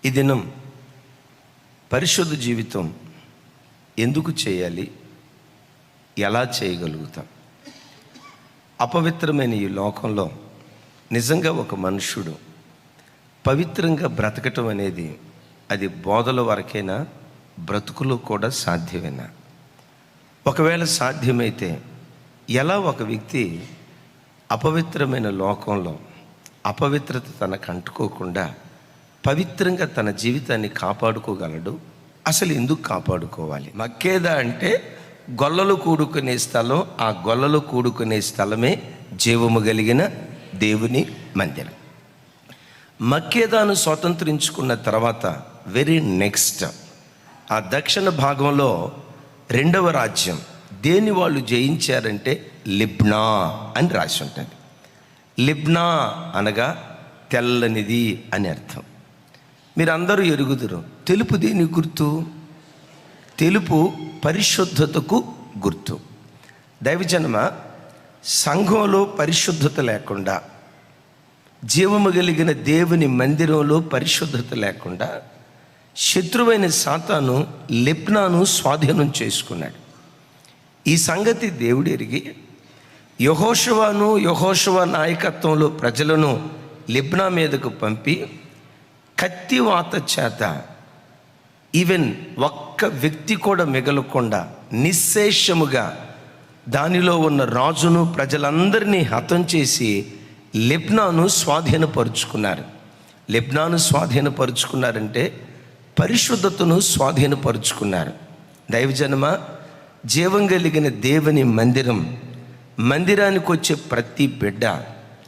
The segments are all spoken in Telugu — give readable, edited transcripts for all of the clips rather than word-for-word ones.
ఈ దినం పరిశుద్ధ జీవితం ఎందుకు చేయాలి, ఎలా చేయగలుగుతాం? అపవిత్రమైన ఈ లోకంలో నిజంగా ఒక మనుష్యుడు పవిత్రంగా బ్రతకటం అనేది అది బోధల వరకైనా, బ్రతుకులో కూడా సాధ్యమేనా? ఒకవేళ సాధ్యమైతే ఎలా ఒక వ్యక్తి అపవిత్రమైన లోకంలో అపవిత్రత తనకు అంటుకోకుండా పవిత్రంగా తన జీవితాన్ని కాపాడుకోగలడు? అసలు ఎందుకు కాపాడుకోవాలి? మక్కేదా అంటే గొల్లలు కూడుకునే స్థలం. ఆ గొల్లలు కూడుకునే స్థలమే జీవము కలిగిన దేవుని మందిరం. మక్కేదాను స్వతంత్రించుకున్న తర్వాత వెరీ నెక్స్ట్ ఆ దక్షిణ భాగంలో రెండవ రాజ్యం దేని వాళ్ళు జయించారంటే లిబ్నా అని రాసి ఉంటుంది. లిబ్నా అనగా తెల్లనిది అని అర్థం. మీరు అందరూ ఎరుగుదురు. తెలుపు దేని గుర్తు? తెలుపు పరిశుద్ధతకు గుర్తు. దైవజనమ, సంఘంలో పరిశుద్ధత లేకుండా, జీవము కలిగిన దేవుని మందిరంలో పరిశుద్ధత లేకుండా శత్రువైన సాతాను లిబ్నాను స్వాధీనం చేసుకున్నాడు. ఈ సంగతి దేవుడు ఎరిగి యెహోషువ నాయకత్వంలో ప్రజలను లిబ్నా మీదకు పంపి కత్తివాత చేత ఈవెన్ ఒక్క వ్యక్తి కూడా మిగలకుండా నిశ్శేషముగా దానిలో ఉన్న రాజును ప్రజలందరినీ హతం చేసి లిబ్నాను స్వాధీనపరుచుకున్నారు. లిబ్నాను స్వాధీనపరుచుకున్నారంటే పరిశుద్ధతను స్వాధీనపరుచుకున్నారు. దైవజనమ, జీవం కలిగిన దేవుని మందిరానికి వచ్చే ప్రతి బిడ్డ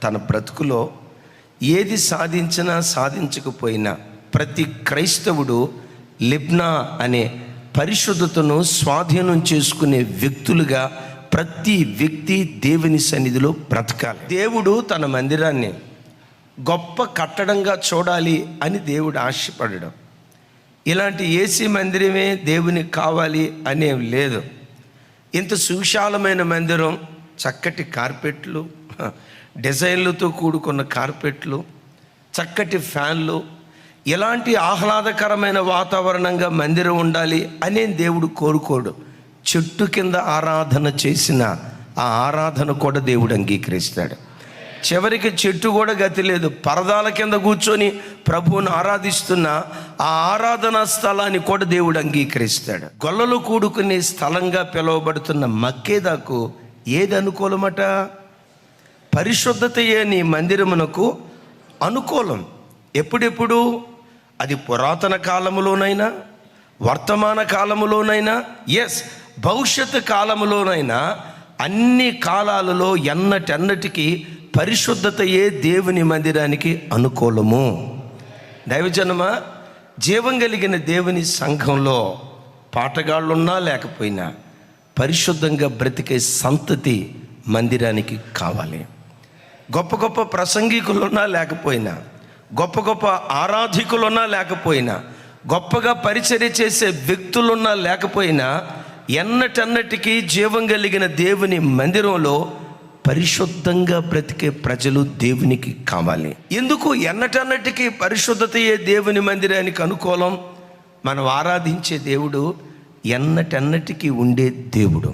తన బ్రతుకులో ఏది సాధించినా సాధించకపోయినా ప్రతి క్రైస్తవుడు లిబ్నా అనే పరిశుద్ధతను స్వాధీనం చేసుకునే వ్యక్తులుగా ప్రతి వ్యక్తి దేవుని సన్నిధిలో బ్రతకాలి. దేవుడు తన మందిరాన్ని గొప్ప కట్టడంగా చూడాలి అని దేవుడు ఆశపడడం. ఇలాంటి ఏసీ మందిరమే దేవునికి కావాలి అనేం లేదు. ఇంత సువిశాలమైన మందిరం, చక్కటి కార్పెట్లు, డిజైన్లతో కూడుకున్న కార్పెట్లు, చక్కటి ఫ్యాన్లు, ఇలాంటి ఆహ్లాదకరమైన వాతావరణంగా మందిరం ఉండాలి అనే దేవుడు కోరుకోడు. చెట్టు కింద ఆరాధన చేసిన ఆ ఆరాధన కూడా దేవుడు అంగీకరిస్తాడు. చివరికి చెట్టు కూడా గతి లేదు, పరదాల కింద కూర్చొని ప్రభువును ఆరాధిస్తున్న ఆ ఆరాధనా స్థలాన్ని కూడా దేవుడు అంగీకరిస్తాడు. గొల్లలు కూడుకునే స్థలంగా పిలువబడుతున్న మక్కేదాకు ఏది అనుకూలమట? పరిశుద్ధతయే నీ మందిరమునకు అనుకూలం. ఎప్పుడెప్పుడు? అది పురాతన కాలములోనైనా, వర్తమాన కాలములోనైనా, భవిష్యత్తు కాలములోనైనా, అన్ని కాలాలలో ఎన్నటెన్నటికీ పరిశుద్ధతయే దేవుని మందిరానికి అనుకూలము. దైవజనమ, జీవం కలిగిన దేవుని సంఘంలో పాటగాళ్ళున్నా లేకపోయినా పరిశుద్ధంగా బ్రతికే సంతతి మందిరానికి కావాలి. గొప్ప గొప్ప ప్రసంగికులున్నా లేకపోయినా, గొప్ప గొప్ప ఆరాధికులున్నా లేకపోయినా, గొప్పగా పరిచర్య చేసే వ్యక్తులున్నా లేకపోయినా, ఎన్నటన్నటికీ జీవం కలిగిన దేవుని మందిరంలో పరిశుద్ధంగా బ్రతికే ప్రజలు దేవునికి కావాలి. ఎందుకు? ఎన్నటన్నటికీ పరిశుద్ధతయే దేవుని మందిరానికి అనుకూలం. మనం ఆరాధించే దేవుడు ఎన్నటన్నటికీ ఉండే దేవుడు.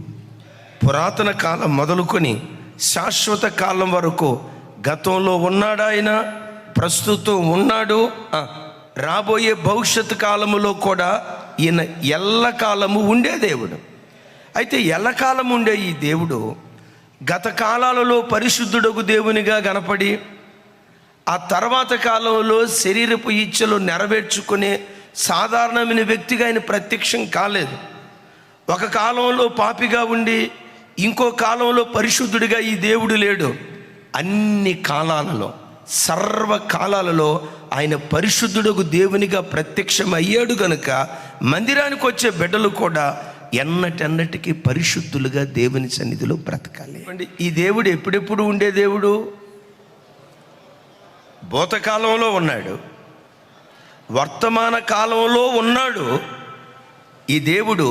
పురాతన కాలం మొదలుకొని శాశ్వత కాలం వరకు గతంలో ఉన్నాడు ఆయన, ప్రస్తుతం ఉన్నాడు, రాబోయే భవిష్యత్తు కాలములో కూడా ఈయన ఎల్లకాలము ఉండే దేవుడు. అయితే ఎల్లకాలం ఉండే ఈ దేవుడు గత కాలాలలో పరిశుద్ధుడగు దేవునిగా కనపడి, ఆ తర్వాత కాలంలో శరీరపు ఇచ్చలు నెరవేర్చుకునే సాధారణమైన వ్యక్తిగా ఆయన ప్రత్యక్షం కాలేదు. ఒక కాలంలో పాపిగా ఉండి ఇంకో కాలంలో పరిశుద్ధుడిగా ఈ దేవుడు లేడు. అన్ని కాలాలలో, సర్వకాలాలలో ఆయన పరిశుద్ధుడగు దేవునిగా ప్రత్యక్షం అయ్యాడు గనుక మందిరానికి వచ్చే బిడ్డలు కూడా ఎన్నటెన్నటికీ పరిశుద్ధులుగా దేవుని సన్నిధిలో బ్రతకాలి. ఈ దేవుడు ఎప్పుడెప్పుడు ఉండే దేవుడు? భూతకాలంలో ఉన్నాడు, వర్తమాన కాలంలో ఉన్నాడు. ఈ దేవుడు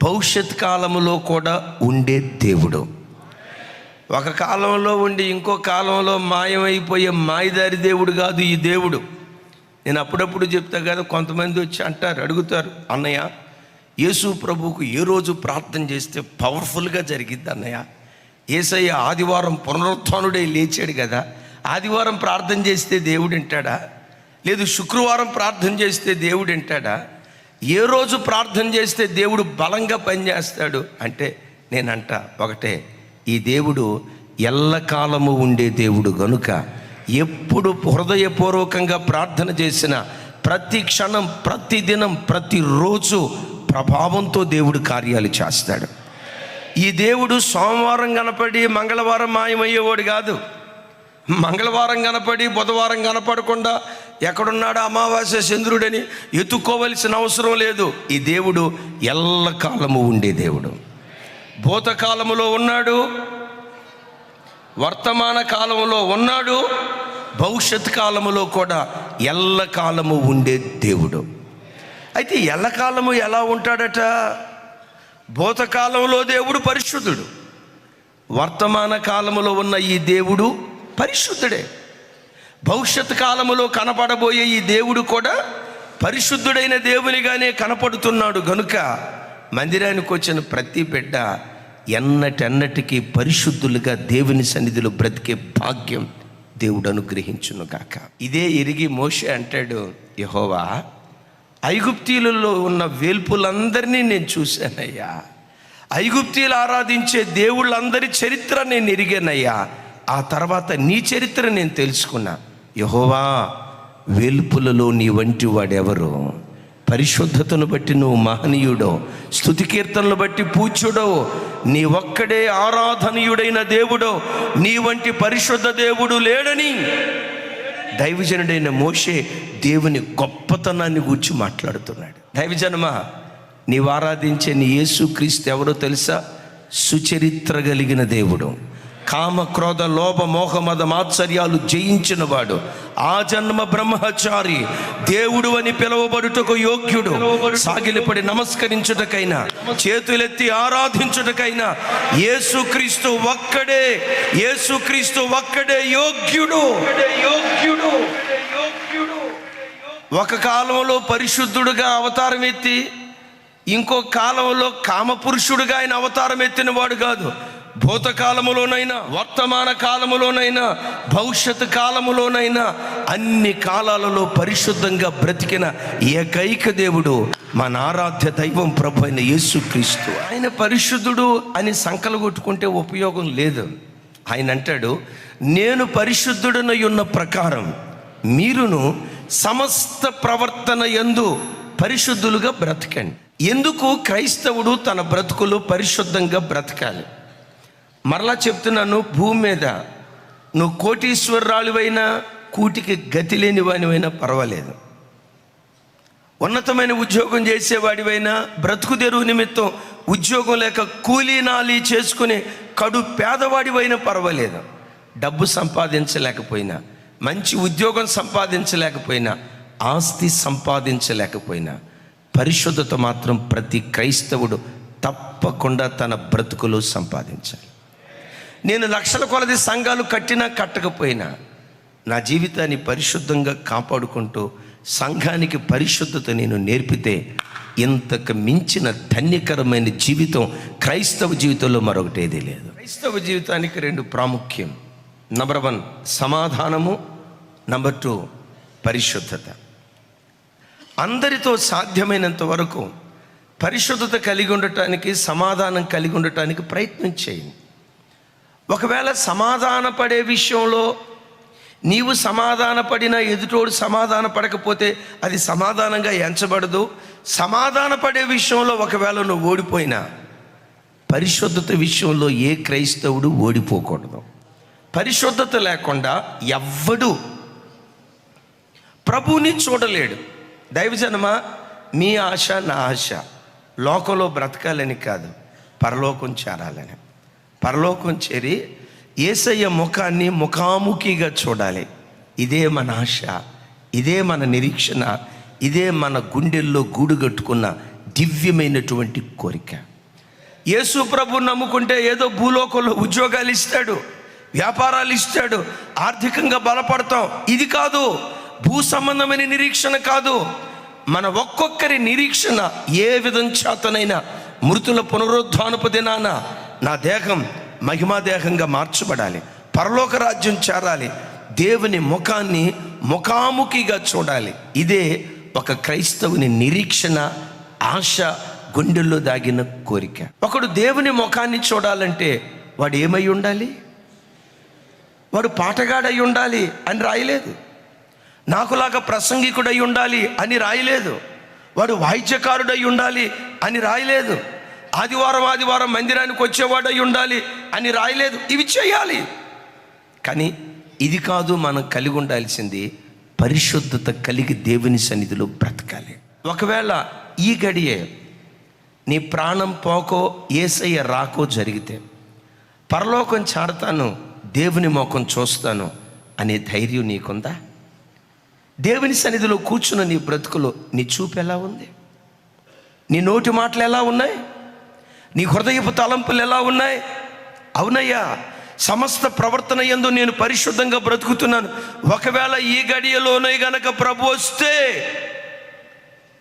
భవిష్యత్ కాలంలో కూడా ఉండే దేవుడు. ఒక కాలంలో ఉండి ఇంకో కాలంలో మాయమైపోయే మాయదారి దేవుడు కాదు ఈ దేవుడు. నేను అప్పుడప్పుడు చెప్తా కదా, కొంతమంది వచ్చి అంటారు, అడుగుతారు, అన్నయ్య యేసు ప్రభువుకు ఏ రోజు ప్రార్థన చేస్తే పవర్ఫుల్గా జరిగిద్ది అన్నయ్య? యేసయ్య ఆదివారం పునరుత్థానుడై లేచాడు కదా, ఆదివారం ప్రార్థన చేస్తే దేవుడు వింటాడా? లేదు శుక్రవారం ప్రార్థన చేస్తే దేవుడు వింటాడా? ఏ రోజు ప్రార్థన చేస్తే దేవుడు బలంగా పనిచేస్తాడు అంటే నేనంట ఒకటే, ఈ దేవుడు ఎల్లకాలము ఉండే దేవుడు గనుక ఎప్పుడు హృదయపూర్వకంగా ప్రార్థన చేసిన ప్రతి క్షణం, ప్రతి దినం, ప్రతిరోజు ప్రభావంతో దేవుడు కార్యాలు చేస్తాడు. ఈ దేవుడు సోమవారం కనపడి మంగళవారం మాయమయ్యేవాడు కాదు. మంగళవారం కనపడి బుధవారం కనపడకుండా ఎక్కడున్నాడు అమావాస్య చంద్రుడని ఎత్తుక్కోవలసిన అవసరం లేదు. ఈ దేవుడు ఎల్లకాలము ఉండే దేవుడు. భూతకాలములో ఉన్నాడు, వర్తమాన కాలంలో ఉన్నాడు, భవిష్యత్ కాలములో కూడా ఎల్లకాలము ఉండే దేవుడు. అయితే ఎల్లకాలము ఎలా ఉంటాడట? భూతకాలంలో దేవుడు పరిశుద్ధుడు, వర్తమాన కాలములో ఉన్న ఈ దేవుడు పరిశుద్ధుడే, భవిష్యత్ కాలములో కనపడబోయే ఈ దేవుడు కూడా పరిశుద్ధుడైన దేవునిగానే కనపడుతున్నాడు. గనుక మందిరానికి వచ్చిన ప్రతి బిడ్డ ఎన్నటెన్నటికీ పరిశుద్ధులుగా దేవుని సన్నిధిలో బ్రతికే భాగ్యం దేవుడు అనుగ్రహించును గాక. ఇదే ఎరిగి మోషే అంటాడు, యెహోవా ఐగుప్తీయులలో ఉన్న వేల్పులందరినీ నేను చూశానయ్యా, ఐగుప్తీయులు ఆరాధించే దేవుళ్ళందరి చరిత్ర నేను ఎరిగానయ్యా, ఆ తర్వాత నీ చరిత్ర నేను తెలుసుకున్నా. యెహోవా వేల్పులలో నీ వంటి వాడెవరు? పరిశుద్ధతను బట్టి నువ్వు మహనీయుడో, స్తుతి కీర్తనలు బట్టి పూజ్యుడో, నీ ఒక్కడే ఆరాధనీయుడైన దేవుడో, నీ వంటి పరిశుద్ధ దేవుడు లేడని దైవజనుడైన మోషే దేవుని గొప్పతనాన్ని గూర్చి మాట్లాడుతున్నాడు. దైవజనమా, నీవు ఆరాధించే నీ యేసుక్రీస్తు ఎవరో తెలుసా? సుచరిత్ర కలిగిన దేవుడు, కామ క్రోధ లోభ మోహ మద మాత్సర్యాలు జయించిన వాడు, ఆ జన్మ బ్రహ్మచారి, దేవుడు అని పిలువబడుటకు యోగ్యుడు, సాగిలిపడి నమస్కరించుటకైనా చేతులెత్తి ఆరాధించుటకైనా యేసుక్రీస్తు ఒక్కడే, యేసుక్రీస్తు ఒక్కడే యోగ్యుడు. ఒక కాలంలో పరిశుద్ధుడుగా అవతారం ఎత్తి ఇంకో కాలంలో కామపురుషుడుగా ఆయన అవతారం ఎత్తిన వాడు కాదు. భూతకాలములోనైనా, వర్తమాన కాలములోనైనా, భవిష్యత్తు కాలములోనైనా, అన్ని కాలాలలో పరిశుద్ధంగా బ్రతికిన ఏకైక దేవుడు మన ఆరాధ్య దైవం ప్రభు అయిన యేసుక్రీస్తు. ఆయన పరిశుద్ధుడు అని సంకలు కొట్టుకుంటే ఉపయోగం లేదు. ఆయన అంటాడు, నేను పరిశుద్ధుడనై ఉన్న ప్రకారం మీరును సమస్త ప్రవర్తన యందు పరిశుద్ధులుగా బ్రతకండి. ఎందుకు క్రైస్తవుడు తన బ్రతుకులు పరిశుద్ధంగా బ్రతకాలి? మరలా చెప్తున్నాను, భూమి మీద నువ్వు కోటీశ్వరరాలువైనా, కూటికి గతి లేని వానివైనా పర్వాలేదు, ఉన్నతమైన ఉద్యోగం చేసేవాడివైనా, బ్రతుకు తెరువు నిమిత్తం ఉద్యోగం లేక కూలీనాలి చేసుకునే కడు పేదవాడివైనా పర్వాలేదు, డబ్బు సంపాదించలేకపోయినా, మంచి ఉద్యోగం సంపాదించలేకపోయినా, ఆస్తి సంపాదించలేకపోయినా, పరిశుద్ధత మాత్రం ప్రతి క్రైస్తవుడు తప్పకుండా తన బ్రతుకులో సంపాదించాలి. నేను లక్షల కొలది సంఘాలు కట్టినా కట్టకపోయినా నా జీవితాన్ని పరిశుద్ధంగా కాపాడుకుంటూ సంఘానికి పరిశుద్ధత నేను నేర్పితే ఇంతకు మించిన ధన్యకరమైన జీవితం క్రైస్తవ జీవితంలో మరొకటేదీ లేదు. క్రైస్తవ జీవితానికి రెండు ప్రాముఖ్యం. నంబర్ 1 సమాధానము, నంబర్ 2 పరిశుద్ధత. అందరితో సాధ్యమైనంత వరకు పరిశుద్ధత కలిగి ఉండటానికి, సమాధానం కలిగి ఉండటానికి ప్రయత్నం చేయండి. ఒకవేళ సమాధాన పడే విషయంలో నీవు సమాధాన పడినా ఎదుటోడు సమాధాన పడకపోతే అది సమాధానంగా ఎంచబడదు. సమాధాన పడే విషయంలో ఒకవేళ నువ్వు ఓడిపోయినా, పరిశుద్ధత విషయంలో ఏ క్రైస్తవుడు ఓడిపోకూడదు. పరిశుద్ధత లేకుండా ఎవ్వడు ప్రభువుని చూడలేడు. దైవజనమా, మీ ఆశ నా ఆశ లోకంలో బ్రతకాలని కాదు, పరలోకం చేరాలని. పరలోకం చేరి యేసయ్య ముఖాన్ని ముఖాముఖిగా చూడాలి. ఇదే మన ఆశ, ఇదే మన నిరీక్షణ, ఇదే మన గుండెల్లో గూడు కట్టుకున్న దివ్యమైనటువంటి కోరిక. యేసు ప్రభు నమ్ముకుంటే ఏదో భూలోకంలో ఉద్యోగాలు ఇస్తాడు, వ్యాపారాలు ఇస్తాడు, ఆర్థికంగా బలపడతాం. ఇది కాదు, భూ సంబంధమైన నిరీక్షణ కాదు. మన ఒక్కొక్కరి నిరీక్షణ ఏ విధం చేతనైనా మృతుల పునరుద్ధానపు దినాన నా దేహం మహిమా దేహంగా మార్చబడాలి, పరలోక రాజ్యం చేరాలి, దేవుని ముఖాన్ని ముఖాముఖిగా చూడాలి. ఇదే ఒక క్రైస్తవుని నిరీక్షణ, ఆశ, గుండెల్లో దాగిన కోరిక. ఒకడు దేవుని ముఖాన్ని చూడాలంటే వాడు ఏమై ఉండాలి? వాడు పాటగాడై ఉండాలి అని రాయలేదు. నాకులాగా ప్రసంగికుడై ఉండాలి అని రాయలేదు. వాడు వాయిద్యకారుడై ఉండాలి అని రాయలేదు. ఆదివారం మందిరానికి వచ్చేవాడై ఉండాలి అని రాయలేదు. ఇవి చేయాలి, కానీ ఇది కాదు మనం కలిగి ఉండాల్సింది. పరిశుద్ధత కలిగి దేవుని సన్నిధిలో బ్రతకాలి. ఒకవేళ ఈ గడియే నీ ప్రాణం పోకో యేసయ్య రాకో జరిగితే, పరలోకం చేరతాను, దేవుని ముఖం చూస్తాను అనే ధైర్యం నీకుందా? దేవుని సన్నిధిలో కూర్చున్న నీ బ్రతుకులో నీ చూపు ఎలా ఉంది? నీ నోటి మాటలు ఎలా ఉన్నాయి? నీ హృదయపు తలంపులు ఎలా ఉన్నాయి? అవునయ్యా, సమస్త ప్రవర్తన యందు నేను పరిశుద్ధంగా బ్రతుకుతున్నాను. ఒకవేళ ఈ గడియలోనే గనక ప్రభు వస్తే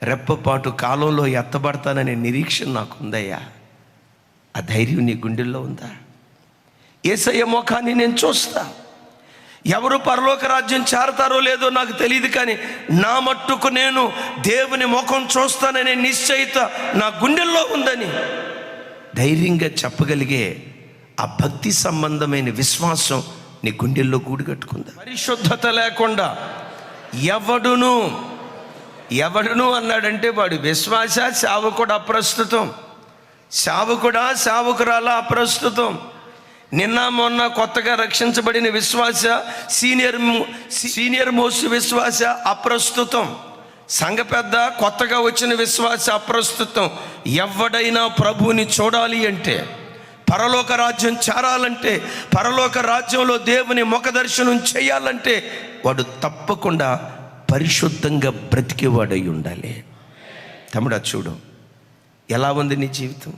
రెప్పపాటు కాలంలో ఎత్తబడతాననే నిరీక్షణ నాకుందయ్యా. ఆ ధైర్యం నీ గుండెల్లో ఉందా? యేసయ్య ముఖాన్ని నేను చూస్తా. ఎవరు పరలోక రాజ్యం చేరతారో లేదో నాకు తెలియదు, కానీ నా మట్టుకు నేను దేవుని ముఖం చూస్తాననే నిశ్చయిత నా గుండెల్లో ఉందని ధైర్యంగా చెప్పగలిగే ఆ భక్తి సంబంధమైన విశ్వాసం నీ గుండెల్లో గూడు కట్టుకుందా? పరిశుద్ధత లేకుండా ఎవడును అన్నాడంటే వాడు విశ్వాస, సేవకుడు అప్రస్తుతం, సేవకురాల అప్రస్తుతం. నిన్న మొన్న కొత్తగా రక్షించబడిన విశ్వాస, సీనియర్ మోస్ట్ విశ్వాస అప్రస్తుతం. సంఘ పెద్ద, కొత్తగా వచ్చిన విశ్వాస అప్రస్తుతం. ఎవడైనా ప్రభువుని చూడాలి అంటే, పరలోక రాజ్యం చేరాలంటే, పరలోక రాజ్యంలో దేవుని ముఖ దర్శనం చేయాలంటే వాడు తప్పకుండా పరిశుద్ధంగా బ్రతికేవాడై ఉండాలి. తమ్ముడా, చూడు ఎలా ఉంది నీ జీవితం?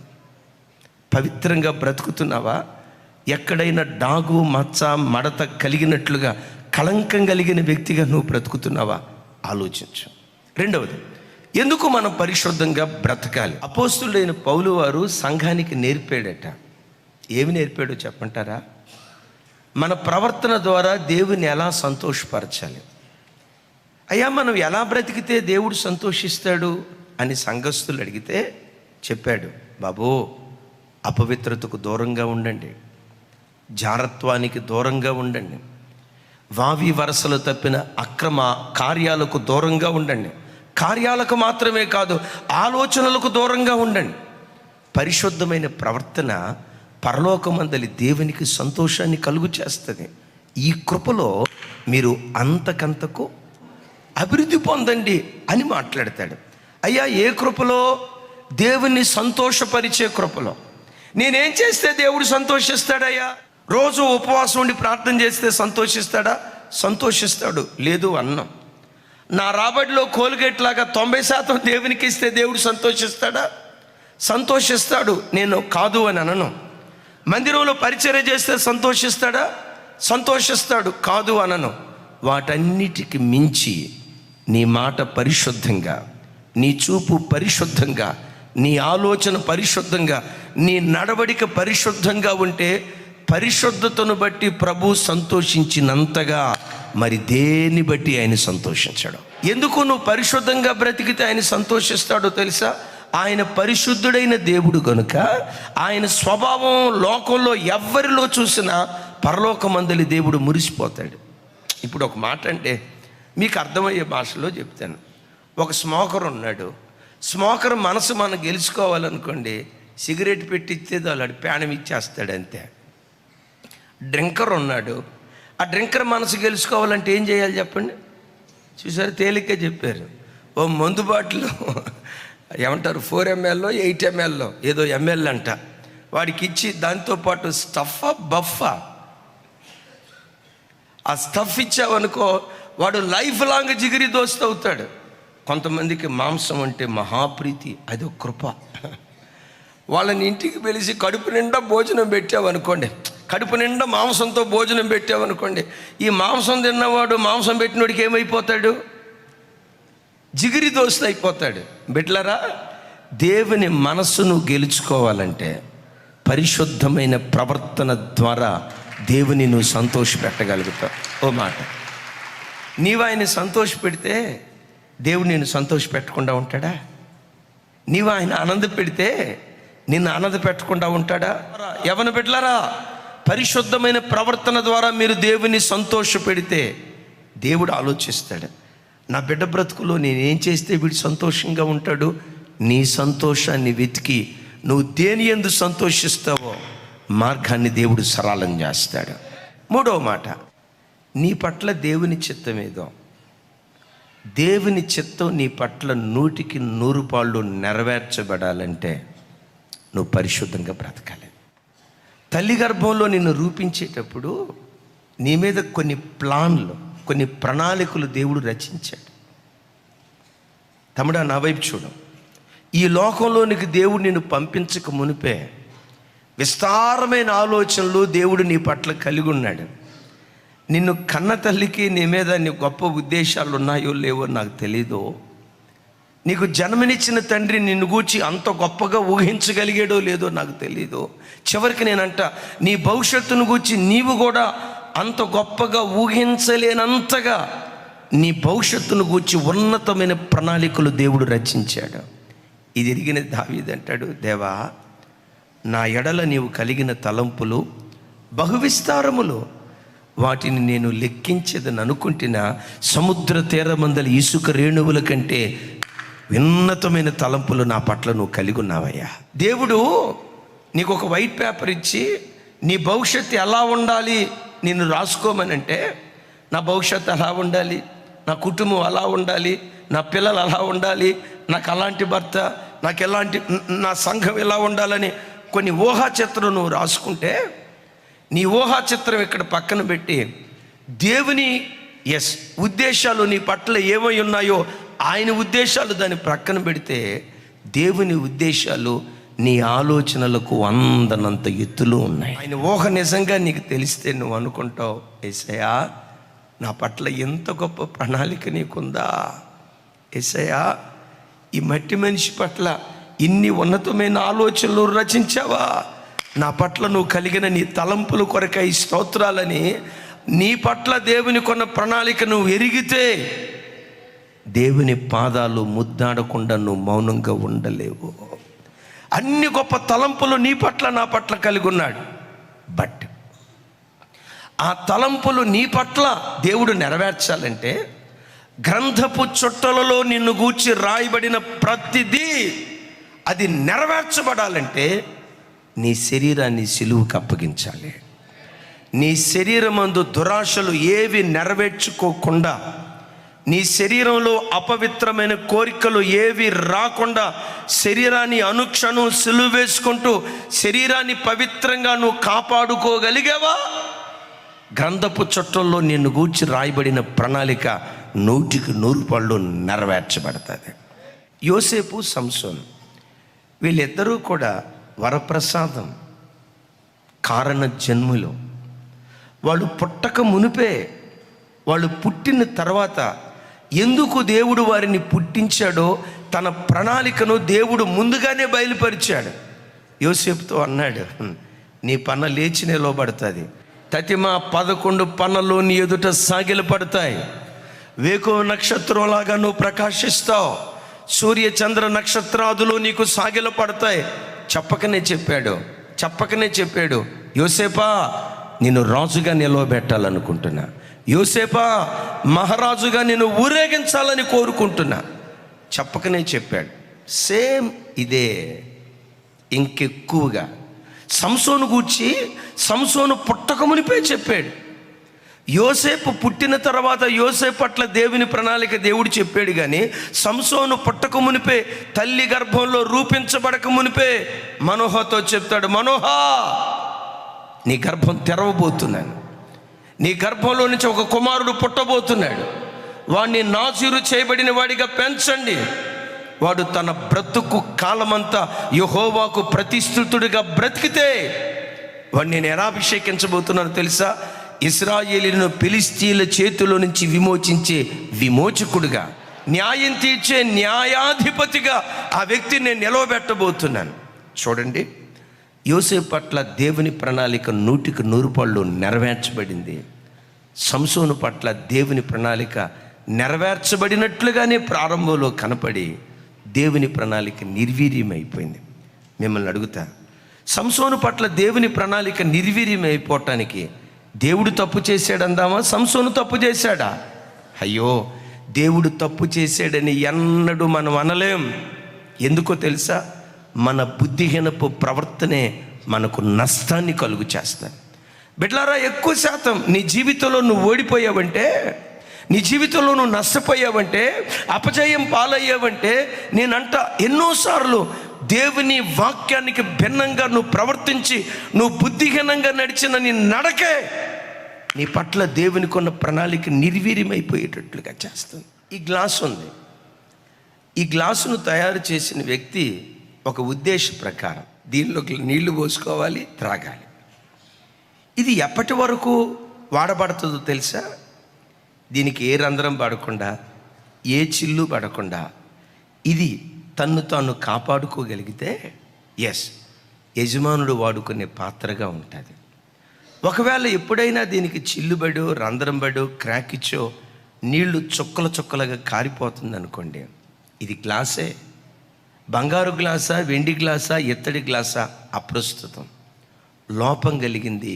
పవిత్రంగా బ్రతుకుతున్నావా? ఎక్కడైనా డాగు, మచ్చ, మడత కలిగినట్లుగా కళంకం కలిగిన వ్యక్తిగా నువ్వు బ్రతుకుతున్నావా? ఆలోచించు. రెండవది, ఎందుకు మనం పరిశుద్ధంగా బ్రతకాలి? అపోస్తులైన పౌలు వారు సంఘానికి నేర్పాడట. ఏమి నేర్పాడో చెప్పంటారా? మన ప్రవర్తన ద్వారా దేవుని ఎలా సంతోషపరచాలి. అయ్యా, మనం ఎలా బ్రతికితే దేవుడు సంతోషిస్తాడు అని సంఘస్థులు అడిగితే చెప్పాడు, బాబో అపవిత్రతకు దూరంగా ఉండండి, జారత్వానికి దూరంగా ఉండండి, వావి వరసలు తప్పిన అక్రమ కార్యాలకు దూరంగా ఉండండి, కార్యాలకు మాత్రమే కాదు ఆలోచనలకు దూరంగా ఉండండి. పరిశుద్ధమైన ప్రవర్తన పరలోకమందలి దేవునికి సంతోషాన్ని కలుగు చేస్తుంది. ఈ కృపలో మీరు అంతకంతకు అభివృద్ధి పొందండి అని మాట్లాడతాడు. అయ్యా, ఏ కృపలో? దేవుని సంతోషపరిచే కృపలో. నేనేం చేస్తే దేవుడు సంతోషిస్తాడయ్యా? రోజు ఉపవాసం ఉండి ప్రార్థన చేస్తే సంతోషిస్తాడా? సంతోషిస్తాడు. లేదు అన్నం. నా రాబడిలో కోల్గేట్ లాగా 90% దేవునికి ఇస్తే దేవుడు సంతోషిస్తాడా? సంతోషిస్తాడు. నేను కాదు అని అనను. మందిరంలో పరిచర్య చేస్తే సంతోషిస్తాడా? సంతోషిస్తాడు. కాదు అనను. వాటన్నిటికి మించి నీ మాట పరిశుద్ధంగా, నీ చూపు పరిశుద్ధంగా, నీ ఆలోచన పరిశుద్ధంగా, నీ నడవడిక పరిశుద్ధంగా ఉంటే పరిశుద్ధతను బట్టి ప్రభు సంతోషించినంతగా మరి దేన్ని బట్టి ఆయన సంతోషించడు. ఎందుకు నువ్వు పరిశుద్ధంగా బ్రతికితే ఆయన సంతోషిస్తాడో తెలుసా? ఆయన పరిశుద్ధుడైన దేవుడు కనుక ఆయన స్వభావం లోకంలో ఎవ్వరిలో చూసినా పరలోకమందలి దేవుడు మురిసిపోతాడు. ఇప్పుడు ఒక మాట అంటే మీకు అర్థమయ్యే భాషలో చెప్తాను. ఒక స్మోకర్ ఉన్నాడు. స్మోకర్ మనసు మనం గెలుచుకోవాలనుకోండి, సిగరెట్ పెట్టి ఇచ్చేది వాళ్ళు ప్రాణం ఇచ్చేస్తాడు అంతే. డ్రింకర్ ఉన్నాడు. ఆ డ్రింకర్ మనసు గెలుచుకోవాలంటే ఏం చేయాలి చెప్పండి? చూసారు, తేలిగ్గా చెప్పారు. ఓ మందు బాటిల్ ఏమంటారు 4 ml 8 ml ఏదో ఎంఎల్ అంట, వాడికి ఇచ్చి దాంతోపాటు స్టఫా బఫా, ఆ స్టఫ్ ఇచ్చావనుకో వాడు లైఫ్ లాంగ్ జిగిరి దోస్త్ అవుతాడు. కొంతమందికి మాంసం అంటే మహాప్రీతి, అది ఒక కృప. వాళ్ళని ఇంటికి పిలిచి కడుపు నిండా భోజనం పెట్టావనుకోండి, కడుపు నిండా మాంసంతో భోజనం పెట్టామనుకోండి, ఈ మాంసం తిన్నవాడు మాంసం పెట్టినోడికి ఏమైపోతాడు? జిగిరి దోస్తు అయిపోతాడు. బిడ్డలారా, దేవుని మనస్సును గెలుచుకోవాలంటే పరిశుద్ధమైన ప్రవర్తన ద్వారా దేవుని నువ్వు సంతోషపెట్టగలుగుతావు. ఓ మాట, నీవు ఆయన్ని సంతోషపెడితే దేవుడు నిన్ను సంతోషపెట్టకుండా ఉంటాడా? నీవు ఆయన ఆనంద పెడితే నిన్ను ఆనంద పెట్టకుండా ఉంటాడా? యవ్వన బిడ్డలారా, పరిశుద్ధమైన ప్రవర్తన ద్వారా మీరు దేవుని సంతోషపెడితే దేవుడు ఆలోచిస్తాడు, నా బిడ్డ బ్రతుకులో నేనేం చేస్తే వీడు సంతోషంగా ఉంటాడు. నీ సంతోషాన్ని వెతికి నువ్వు దేని యందు సంతోషిస్తావో మార్గాన్ని దేవుడు సరళం చేస్తాడు. మూడవ మాట, నీ పట్ల దేవుని చిత్తం ఏదో, దేవుని చిత్తం నీ పట్ల 100కి 100 పాళ్ళు నెరవేర్చబడాలంటే నువ్వు పరిశుద్ధంగా బ్రతకాలి. తల్లి గర్భంలో నిన్ను రూపించేటప్పుడు నీ మీద కొన్ని ప్లాన్లు, కొన్ని ప్రణాళికలు దేవుడు రచించాడు. తమ్ముడా, నా వైపు చూడు. ఈ లోకంలోనికి దేవుడు నిన్ను పంపించక మునిపే విస్తారమైన ఆలోచనలు దేవుడు నీ పట్ల కలిగి ఉన్నాడు. నిన్ను కన్న తల్లికి నీ మీద నీ గొప్ప ఉద్దేశాలు ఉన్నాయో లేవో నాకు తెలీదు. నీకు జన్మనిచ్చిన తండ్రి నిన్ను గూర్చి అంత గొప్పగా ఊహించగలిగాడో లేదో నాకు తెలీదు. చివరికి నేనంట, నీ భవిష్యత్తును గూర్చి నీవు కూడా అంత గొప్పగా ఊహించలేనంతగా నీ భవిష్యత్తును గూర్చి ఉన్నతమైన ప్రణాళికలు దేవుడు రచించాడు. ఇది ఎరిగిన దావీదు అంటాడు, దేవా, నా ఎడల నీవు కలిగిన తలంపులు బహువిస్తారములు, వాటిని నేను లెక్కించేదని అనుకుంటున్నా. సముద్ర తీరమందలి ఇసుక రేణువుల కంటే ఉన్నతమైన తలంపులు నా పట్ల నువ్వు కలిగి ఉన్నావయ్యా. దేవుడు నీకు ఒక వైట్ పేపర్ ఇచ్చి నీ భవిష్యత్తు ఎలా ఉండాలి నిన్ను రాసుకోమనంటే, నా భవిష్యత్తు అలా ఉండాలి, నా కుటుంబం అలా ఉండాలి, నా పిల్లలు అలా ఉండాలి, నాకు అలాంటి భర్త, నాకు ఎలాంటి, నా సంఘం ఎలా ఉండాలని కొన్ని ఊహా చిత్రం నువ్వు రాసుకుంటే, నీ ఊహా చిత్రం ఇక్కడ పక్కన పెట్టి దేవుని ఉద్దేశాలు నీ పట్ల ఏమై ఉన్నాయో ఆయన ఉద్దేశాలు దాన్ని ప్రక్కన పెడితే, దేవుని ఉద్దేశాలు నీ ఆలోచనలకు అందనంత ఎత్తులు ఉన్నాయి. ఆయన ఊహ నిజంగా నీకు తెలిస్తే నువ్వు అనుకుంటావు, యేసయ్యా, నా పట్ల ఎంత గొప్ప ప్రణాళిక నీకుందా. యేసయ్యా, ఈ మట్టి మనిషి పట్ల ఇన్ని ఉన్నతమైన ఆలోచనలు రచించావా. నా పట్ల నువ్వు కలిగిన నీ తలంపుల కొరకై స్తోత్రాలని నీ పట్ల దేవుని కొన్న ప్రణాళిక నువ్వు ఎరిగితే దేవుని పాదాలు ముద్దాడకుండా నువ్వు మౌనంగా ఉండలేవు. అన్ని గొప్ప తలంపులు నీ పట్ల నా పట్ల కలిగి ఉన్నాడు. బట్ ఆ తలంపులు నీ పట్ల దేవుడు నెరవేర్చాలంటే గ్రంథపు చుట్టలలో నిన్ను గూర్చి రాయబడిన ప్రతిదీ అది నెరవేర్చబడాలంటే నీ శరీరాన్ని సిలువుకు అప్పగించాలి. నీ శరీరమందు దురాశలు ఏవి నెరవేర్చుకోకుండా, నీ శరీరంలో అపవిత్రమైన కోరికలు ఏవి రాకుండా శరీరాన్ని అనుక్షణం సిలువ వేసుకుంటూ శరీరాన్ని పవిత్రంగా నువ్వు కాపాడుకోగలిగావా, గ్రంథపు చుట్టల్లో నిన్ను గూర్చి రాయబడిన ప్రణాళిక 100కి 100 పాళ్ళు నెరవేర్చబడుతుంది. యోసేపు, సంసోను వీళ్ళిద్దరూ కూడా వరప్రసాదం, కారణ జన్ములు. వాళ్ళు పుట్టక మునిపే, వాళ్ళు పుట్టిన తర్వాత ఎందుకు దేవుడు వారిని పుట్టించాడో తన ప్రణాళికను దేవుడు ముందుగానే బయలుపరిచాడు. యోసేపుతో అన్నాడు, నీ పన్న లేచి నిలవబడుతుంది, తతిమ 11 పన్నలు నీ ఎదుట సాగిలపడతాయి, వేకువ నక్షత్రంలాగా నువ్వు ప్రకాశిస్తావు, సూర్య చంద్ర నక్షత్రాదులు నీకు సాగిలపడతాయి. చెప్పకనే చెప్పాడు, యోసేపా, నిన్ను రాజుగా నిలవబెట్టాలనుకుంటున్నా, యోసేపా, మహారాజుగా నేను ఊరేగించాలని కోరుకుంటున్నా. చెప్పకనే చెప్పాడు. సేమ్ ఇదే ఇంకెక్కువగా సంసోను గూర్చి సంసోను పుట్టక మునిపే చెప్పాడు. యోసేపు పుట్టిన తర్వాత యోసేపు పట్ల దేవుని ప్రణాళిక దేవుడు చెప్పాడు. కానీ సంసోను పుట్టక మునిపే, తల్లి గర్భంలో రూపించబడక మునిపే మనోహతో చెప్తాడు, మనోహ, నీ గర్భం తెరవబోతున్నాను, నీ గర్భంలో నుంచి ఒక కుమారుడు పుట్టబోతున్నాడు, వాడిని నాజీరు చేయబడిన వాడిగా పెంచండి, వాడు తన బ్రతుకు కాలమంతా యెహోవాకు ప్రతిష్ఠితుడిగా బ్రతికితే వాడు నేను ఎలా అభిషేకించబోతున్నానో తెలుసా? ఇశ్రాయేలీయులను ఫిలిష్తీయుల చేతిలో నుంచి విమోచించే విమోచకుడుగా, న్యాయం తీర్చే న్యాయాధిపతిగా ఆ వ్యక్తిని నేను నిలవబెట్టబోతున్నాను. చూడండి, యోసేపు పట్ల దేవుని ప్రణాళిక 100% నెరవేర్చబడింది. సంసోను పట్ల దేవుని ప్రణాళిక నెరవేర్చబడినట్లుగానే ప్రారంభంలో కనపడి దేవుని ప్రణాళిక నిర్వీర్యమైపోయింది. మిమ్మల్ని అడుగుతా, సంసోను పట్ల దేవుని ప్రణాళిక నిర్వీర్యమైపోవటానికి దేవుడు తప్పు చేశాడందామా? సంసోను తప్పు చేశాడా? అయ్యో, దేవుడు తప్పు చేశాడని ఎన్నడూ మనం అనలేం. ఎందుకో తెలుసా? మన బుద్ధిహీనపు ప్రవర్తనే మనకు నష్టాన్ని కలుగు చేస్తాయి. బిడ్డలారా, ఎక్కువ శాతం నీ జీవితంలో నువ్వు ఓడిపోయావంటే, నీ జీవితంలో నువ్వు నష్టపోయావంటే, అపజయం పాలయ్యావంటే, నేనంట ఎన్నోసార్లు దేవుని వాక్యానికి భిన్నంగా నువ్వు ప్రవర్తించి నువ్వు బుద్ధిహీనంగా నడిచిన నీ నడకే నీ పట్ల దేవునికి ఉన్న ప్రణాళిక నిర్వీర్యమైపోయేటట్లుగా చేస్తుంది. ఈ గ్లాస్ ఉంది, ఈ గ్లాసును తయారు చేసిన వ్యక్తి ఒక ఉద్దేశ ప్రకారం దీనిలోకి నీళ్లు పోసుకోవాలి, త్రాగాలి. ఇది ఎప్పటి వరకు వాడబడుతుందో తెలుసా? దీనికి ఏ రంధ్రం పడకుండా, ఏ చిల్లు పడకుండా ఇది తన్ను తాను కాపాడుకోగలిగితే యజమానుడు వాడుకునే పాత్రగా ఉంటుంది. ఒకవేళ ఎప్పుడైనా దీనికి చిల్లుబడో, రంధ్రం పడో, క్రాక్ ఇచ్చో నీళ్లు చుక్కల చుక్కలుగా కారిపోతుంది అనుకోండి, ఇది గ్లాసే. బంగారు గ్లాసా, వెండి గ్లాసా, ఇత్తడి గ్లాసా అప్రస్తుతం. లోపం కలిగింది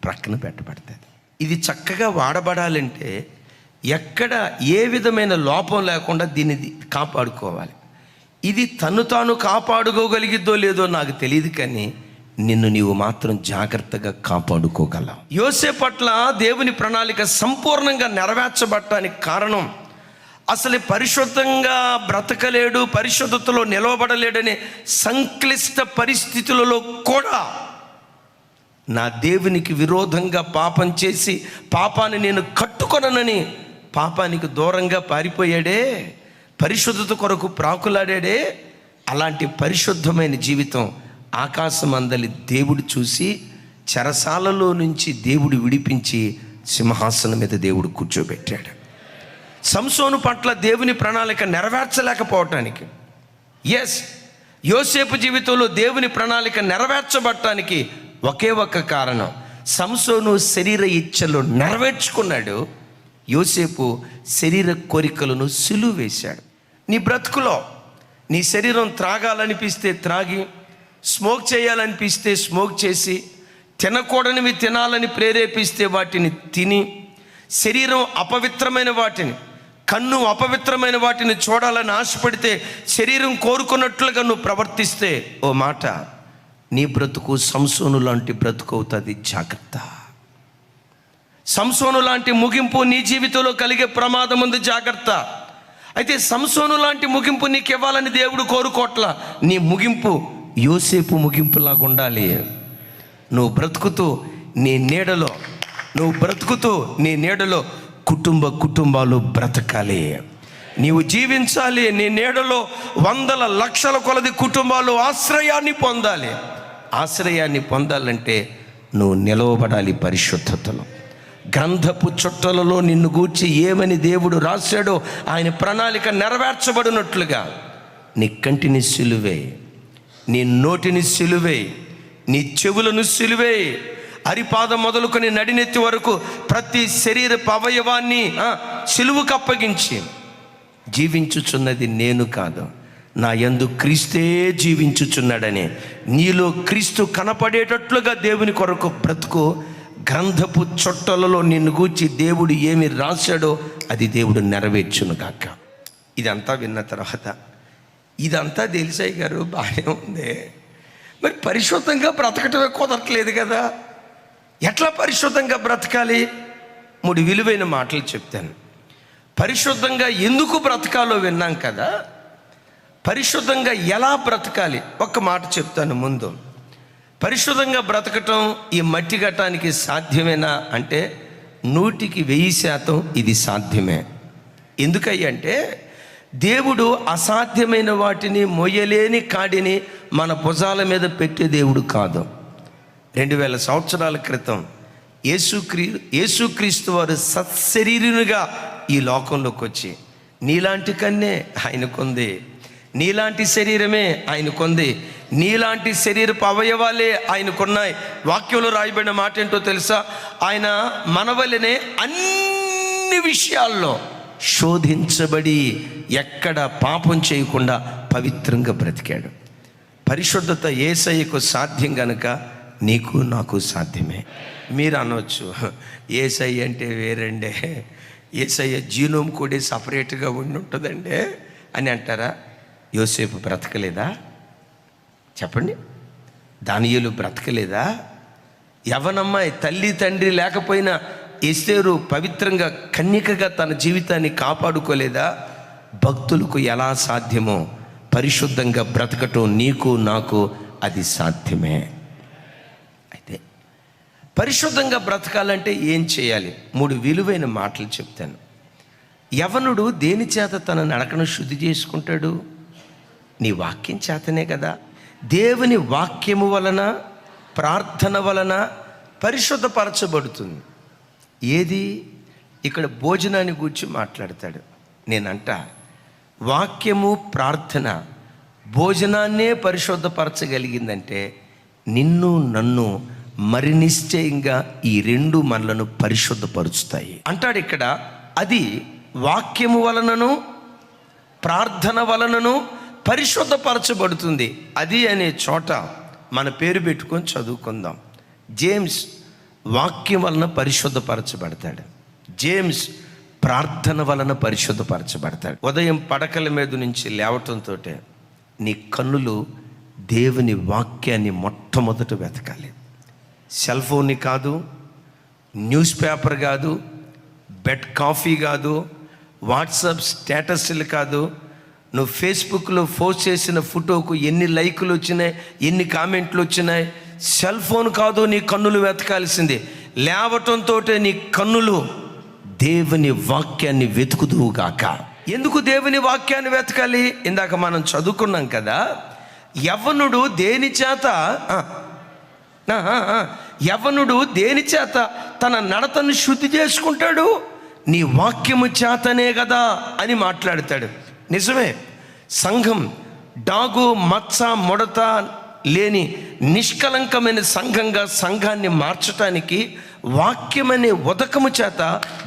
ప్రక్కన పెట్టబడుతుంది. ఇది చక్కగా వాడబడాలంటే ఎక్కడ ఏ విధమైన లోపం లేకుండా దీన్ని కాపాడుకోవాలి. ఇది తను తాను కాపాడుకోగలిగిద్దో లేదో నాకు తెలియదు, కానీ నిన్ను నీవు మాత్రం జాగ్రత్తగా కాపాడుకోగలవు. యోసేపు పట్ల దేవుని ప్రణాళిక సంపూర్ణంగా నెరవేర్చబడటానికి కారణం, అసలు పరిశుద్ధంగా బ్రతకలేడు, పరిశుద్ధతలో నిలవబడలేడనే సంక్లిష్ట పరిస్థితులలో కూడా నా దేవునికి విరోధంగా పాపం చేసి పాపాన్ని నేను కట్టుకొననని పాపానికి దూరంగా పారిపోయాడే, పరిశుద్ధత కొరకు ప్రాకులాడాడే, అలాంటి పరిశుద్ధమైన జీవితం ఆకాశమందలి దేవుడు చూసి చెరసాలలో నుంచి దేవుడు విడిపించి సింహాసనం మీద దేవుడు కూర్చోబెట్టాడు. సంసోను పట్ల దేవుని ప్రణాళిక నెరవేర్చలేకపోవటానికి, యోసేపు జీవితంలో దేవుని ప్రణాళిక నెరవేర్చబడటానికి ఒకే ఒక్క కారణం, సంసోను శరీర ఇచ్చలు నెరవేర్చుకున్నాడు, యోసేపు శరీర కోరికలను సిలువ వేశాడు. నీ బ్రతుకులో నీ శరీరం త్రాగాలనిపిస్తే త్రాగి, స్మోక్ చేయాలనిపిస్తే స్మోక్ చేసి, తినకూడనివి తినాలని ప్రేరేపిస్తే వాటిని తిని, శరీరం అపవిత్రమైన వాటిని, కన్ను అపవిత్రమైన వాటిని చూడాలని ఆశపడితే శరీరం కోరుకున్నట్లుగా నువ్వు ప్రవర్తిస్తే ఓ మాట, నీ బ్రతుకు సంసోను లాంటి బ్రతుకు అవుతుంది. జాగ్రత్త. సంసోను లాంటి ముగింపు నీ జీవితంలో కలిగే ప్రమాదం ఉంది, జాగ్రత్త. అయితే సంసోను లాంటి ముగింపు నీకు ఇవ్వాలని దేవుడు కోరుకోట్ల. నీ ముగింపు యోసేపు ముగింపులాగా ఉండాలి. నువ్వు బ్రతుకుతూ నీ నీడలో కుటుంబాలు బ్రతకాలి. నీవు జీవించాలి. నీ నీడలో వందల లక్షల కొలది కుటుంబాలు ఆశ్రయాన్ని పొందాలి. ఆశ్రయాన్ని పొందాలంటే నువ్వు నిలవబడాలి పరిశుద్ధతలో. గ్రంథపు చుట్టలలో నిన్ను గూర్చి ఏమని దేవుడు రాశాడో ఆయన ప్రణాళిక నెరవేర్చబడినట్లుగా నీ కంటిని సిలువే, నీ నోటిని సిలువే, నీ చెవులను సిలువే, అరిపాదం మొదలుకొని నడినెత్తి వరకు ప్రతి శరీర అవయవాన్ని సిలువకు అప్పగించి, జీవించుచున్నది నేను కాదు, నా యందు క్రీస్తే జీవించుచున్నాడని నీలో క్రీస్తు కనపడేటట్లుగా దేవుని కొరకు బ్రతుకు. గ్రంథపు చుట్టలలో నిన్ను గూర్చి దేవుడు ఏమి రాశాడో అది దేవుడు నెరవేర్చును గాక. ఇదంతా విన్న తర్వాత ఇదంతా తెలిసాయి గారు, బాగానే ఉంది, మరి పరిశుద్ధంగా బ్రతకటమే కుదరట్లేదు కదా, ఎట్లా పరిశుద్ధంగా బ్రతకాలి? 3 విలువైన మాటలు చెప్తాను. పరిశుద్ధంగా ఎందుకు బ్రతకాలో విన్నాం కదా, పరిశుద్ధంగా ఎలా బ్రతకాలి ఒక్క మాట చెప్తాను ముందు. పరిశుద్ధంగా బ్రతకటం ఈ మట్టి ఘటానికి సాధ్యమేనా అంటే 100% ఇది సాధ్యమే. ఎందుకయ్యంటే దేవుడు అసాధ్యమైన వాటిని, మొయ్యలేని కాడిని మన భుజాల మీద పెట్టే దేవుడు కాదు. 2000 సంవత్సరాల క్రితం యేసుక్రీస్తు వారు సత్శరీరునిగా ఈ లోకంలోకి వచ్చి నీలాంటి కన్నే ఆయనకుంది, నీలాంటి శరీరమే ఆయనకుంది, నీలాంటి శరీరపు అవయవాలే ఆయనకున్నాయి. వాక్యంలో రాయబడిన మాట ఏంటో తెలుసా? ఆయన మనవలనే అన్ని విషయాల్లో శోధించబడి ఎక్కడ పాపం చేయకుండా పవిత్రంగా బ్రతికాడు. పరిశుద్ధత యేసయ్యకు సాధ్యం గనుక నీకు నాకు సాధ్యమే. మీరు అనవచ్చు, యేసయ్య అంటే వేరండే, యేసయ్య జీనోమ్ కూడా సపరేట్గా ఉండి ఉంటుందండి అని అంటారా? యోసేపు బ్రతకలేదా? చెప్పండి. దానియేలు బ్రతకలేదా? యవ్వనమ్మాయి తల్లి తండ్రి లేకపోయినా ఎస్తేరు పవిత్రంగా కన్యకగా తన జీవితాన్ని కాపాడుకోలేదా? భక్తులకు ఎలా సాధ్యమో పరిశుద్ధంగా బ్రతకటం నీకు నాకు అది సాధ్యమే. అయితే పరిశుద్ధంగా బ్రతకాలంటే ఏం చేయాలి? 3 విలువైన మాటలు చెప్తాను. యవనుడు దేని చేత తన నడకను శుద్ధి చేసుకుంటాడు? నీ వాక్యం చేతనే కదా. దేవుని వాక్యము వలన, ప్రార్థన వలన పరిశుద్ధపరచబడుతుంది. ఏది? ఇక్కడ భోజనాన్ని గూర్చి మాట్లాడతాడు. నేనంట వాక్యము, ప్రార్థన భోజనాన్నే పరిశుద్ధపరచగలిగిందంటే నిన్ను నన్ను మరి నిశ్చయంగా ఈ 2 మనలను పరిశుద్ధపరుచుతాయి అంటాడు ఇక్కడ. అది వాక్యము వలనను ప్రార్థన వలనను పరిశుద్ధపరచబడుతుంది. అది అనే చోట మన పేరు పెట్టుకొని చదువుకుందాం. జేమ్స్ వాక్యం వలన పరిశుద్ధపరచబడతాడు. జేమ్స్ ప్రార్థన వలన పరిశుద్ధపరచబడతాడు. ఉదయం పడకల మీద నుంచి లేవటంతో నీ కన్నులు దేవుని వాక్యాన్ని మొట్టమొదట వెతకాలి. సెల్ ఫోన్ని కాదు, న్యూస్ పేపర్ కాదు, బెడ్ కాఫీ కాదు, వాట్సాప్ స్టేటస్లు కాదు, నువ్వు ఫేస్బుక్లో పోస్ట్ చేసిన ఫోటోకు ఎన్ని లైకులు వచ్చినాయి, ఎన్ని కామెంట్లు వచ్చినాయి, సెల్ ఫోన్ కాదు నీ కన్నులు వెతకాల్సింది. లేవటంతో నీ కన్నులు దేవుని వాక్యాన్ని వెతుకుదువుగాక. ఎందుకు దేవుని వాక్యాన్ని వెతకాలి? ఇందాక మనం చదువుకున్నాం కదా, యవ్వనుడు దేని చేత తన నడతను శుద్ధి చేసుకుంటాడు? నీ వాక్యము చేతనే కదా అని మాట్లాడతాడు. నిజమే. సంఘం డాగు మచ్చ ముడత లేని నిష్కలంకమైన సంఘంగా సంఘాన్ని మార్చటానికి వాక్యమనే ఉదకము చేత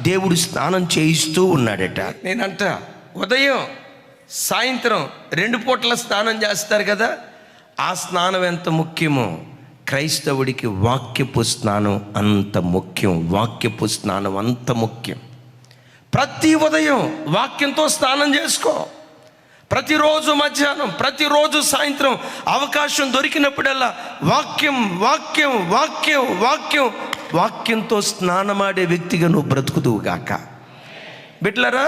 దేవుడు స్నానం చేయిస్తూ ఉన్నాడట. నేనంట ఉదయం సాయంత్రం 2 పూటల స్నానం చేస్తారు కదా, ఆ స్నానం ఎంత ముఖ్యమో క్రైస్తవుడికి వాక్యపు స్నానం అంత ముఖ్యం. వాక్యపు స్నానం అంత ముఖ్యం. ప్రతి ఉదయం వాక్యంతో స్నానం చేసుకో. ప్రతిరోజు మధ్యాహ్నం, ప్రతిరోజు సాయంత్రం అవకాశం దొరికినప్పుడల్లా వాక్యం వాక్యం వాక్యం వాక్యం వాక్యంతో స్నానమాడే వ్యక్తిగా నువ్వు బ్రతుకుదువుగాక. బిడ్డలారా,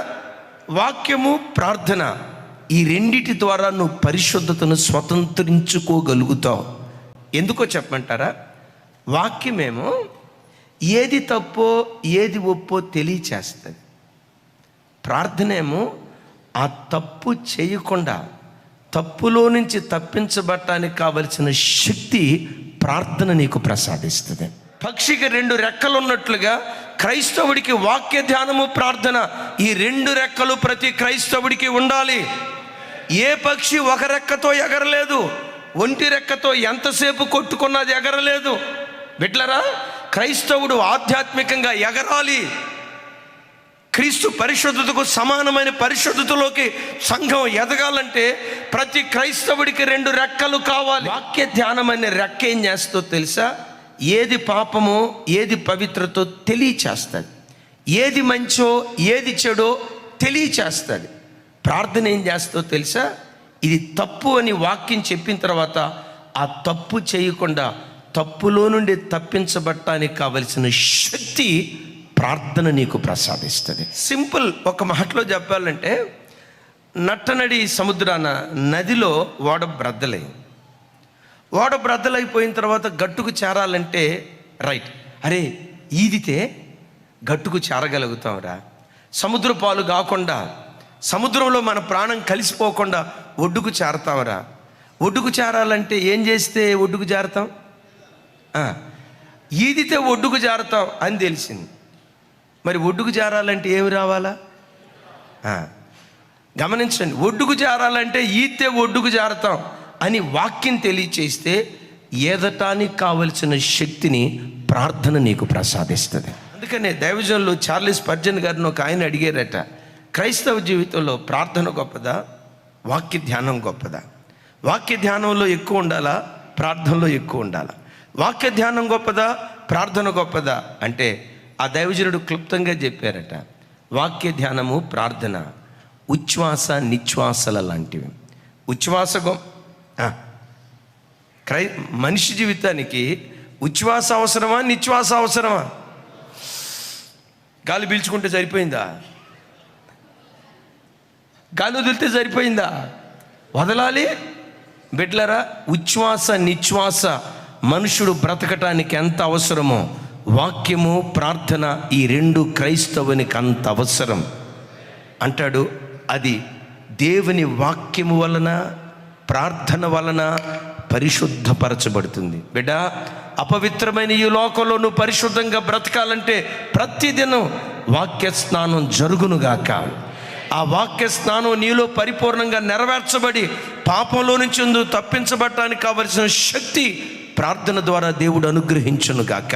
వాక్యము ప్రార్థన ఈ 2 ద్వారా నువ్వు పరిశుద్ధతను స్వతంత్రించుకోగలుగుతావు. ఎందుకో చెప్పమంటారా? వాక్యమేమో ఏది తప్పో ఏది ఒప్పో తెలియచేస్తుంది. ప్రార్థనేమో ఆ తప్పు చేయకుండా తప్పులో నుంచి తప్పించబడటానికి కావలసిన శక్తి ప్రార్థన నీకు ప్రసాదిస్తుంది. పక్షికి 2 రెక్కలు ఉన్నట్లుగా క్రైస్తవుడికి వాక్య ధ్యానము ప్రార్థన ఈ 2 రెక్కలు ప్రతి క్రైస్తవుడికి ఉండాలి. ఏ పక్షి ఒక రెక్కతో ఎగరలేదు, ఒంటి రెక్కతో ఎంతసేపు కొట్టుకున్నది ఎగరలేదు. బిడ్డలారా, క్రైస్తవుడు ఆధ్యాత్మికంగా ఎగరాలి. క్రీస్తు పరిశుద్ధతకు సమానమైన పరిశుద్ధతలోకి సంఘం ఎదగాలంటే ప్రతి క్రైస్తవుడికి 2 రెక్కలు కావాలి. వాక్య ధ్యానం అనే రెక్క ఏం చేస్తుందో తెలుసా? ఏది పాపమో ఏది పవిత్రతో తెలియచేస్తుంది, ఏది మంచో ఏది చెడో తెలియచేస్తుంది. ప్రార్థన ఏం చేస్తుందో తెలుసా? ఇది తప్పు అని వాక్యం చెప్పిన తర్వాత ఆ తప్పు చేయకుండా తప్పులో నుండి తప్పించబడటానికి కావలసిన శక్తి ప్రార్థన నీకు ప్రసాదిస్తుంది. సింపుల్ ఒక మాటలో చెప్పాలంటే, నట్టనడి సముద్రాన నదిలో ఓడ బ్రద్దలైపోయిన తర్వాత గట్టుకు చేరాలంటే రైట్, అరే ఈదితే గట్టుకు చేరగలుగుతాంరా. సముద్ర పాలు కాకుండా, సముద్రంలో మన ప్రాణం కలిసిపోకుండా ఒడ్డుకు చేరతాంరా. ఒడ్డుకు చేరాలంటే ఏం చేస్తే ఒడ్డుకు చేరతాం? ఈదితే ఒడ్డుకు జారుతాం అని తెలిసింది. మరి ఒడ్డుకు జారాలంటే ఏమి రావాలా? గమనించండి, ఒడ్డుకు జారాలంటే ఈదితే ఒడ్డుకు జారుతాం అని వాక్యం తెలియచేస్తే ఏదటానికి కావలసిన శక్తిని ప్రార్థన నీకు ప్రసాదిస్తుంది. అందుకనే దైవజనులు చార్లెస్ స్పర్జన్ గారిని ఒక ఆయన అడిగారట, క్రైస్తవ జీవితంలో ప్రార్థన గొప్పదా, వాక్య ధ్యానం గొప్పదా? వాక్య ధ్యానంలో ఎక్కువ ఉండాలా, ప్రార్థనలో ఎక్కువ ఉండాలా? వాక్య ధ్యానం గొప్పదా, ప్రార్థన గొప్పదా అంటే ఆ దైవజనుడు క్లుప్తంగా చెప్పారట, వాక్య ధ్యానము ప్రార్థన ఉచ్ఛ్వాస నిశ్వాసల లాంటివి. ఉచ్ఛ్వాస మనిషి జీవితానికి ఉచ్ఛ్వాస అవసరమా, నిశ్వాస అవసరమా? గాలి పీల్చుకుంటే సరిపోయిందా? గాలి వదిలితే సరిపోయిందా? వదలాలి. బిడ్డలారా, ఉచ్ఛ్వాస నిశ్వాస మనుషుడు బ్రతకటానికి ఎంత అవసరమో వాక్యము ప్రార్థన ఈ రెండు క్రైస్తవునికి అంత అవసరం అంటాడు. అది దేవుని వాక్యము వలన ప్రార్థన వలన పరిశుద్ధపరచబడుతుంది. బిడ్డ, అపవిత్రమైన ఈ లోకంలో నువ్వు పరిశుద్ధంగా బ్రతకాలంటే ప్రతిదినం వాక్య స్నానం జరుగునుగాక. ఆ వాక్య స్నానం నీలో పరిపూర్ణంగా నెరవేర్చబడి పాపంలో నుంచి నువ్వు తప్పించబడటానికి కావలసిన శక్తి ప్రార్థన ద్వారా దేవుడు అనుగ్రహించునుగాక.